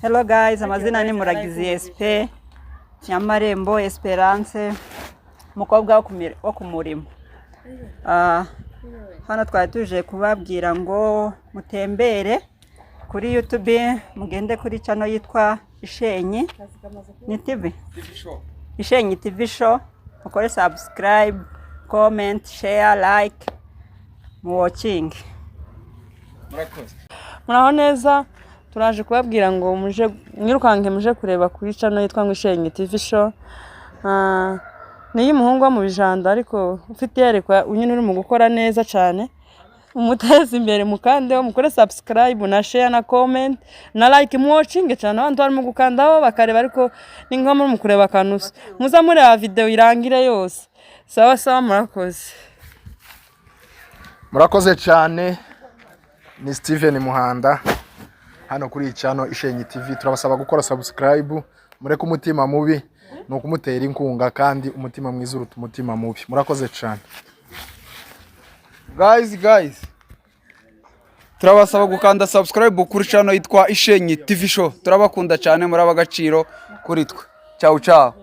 Hello guys, amazina ni Muragizi SP Nyamarembo Esperance mukobwa wo kumurimo. Hano twari tuje kubabwira ngo mutembere kuri YouTube, mugende kuri channel yitwa Ishenyi ni TV. Ishenyi TV show, mukore subscribe, comment, share, like, watching. Muraho neza, turaje kubabwira ngo mwirukange muje kureba kuri channel yitwa ngo Ishenyi TV show. Ni umuhungu wo mu bijanda ariko ufite yerekwa unyine uri mu gukora neza cyane. Umuteze imbere mukandeho, mukore subscribe na share na comment na like, watching cyane. Abantu bari mu gukandaho bakareba ariko ni nko muri kureba kanusa. Muza muri ya video irangire yose. Sawa sawa, murakoze. Murakoze cyane. Ni Steven Muhanda hano kuri channel Ishenyi TV. Turabasaba gukora subscribe, mureke umutima mubi no kumutera inkunga kandi umutima mwiza uruta umutima mubi. Murakoze cyane. Guys, turabasaba gukanda subscribe kuri channel yitwa Ishenyi TV show. Turabakunda cyane, muri abagaciro kuri twe. Ciao ciao.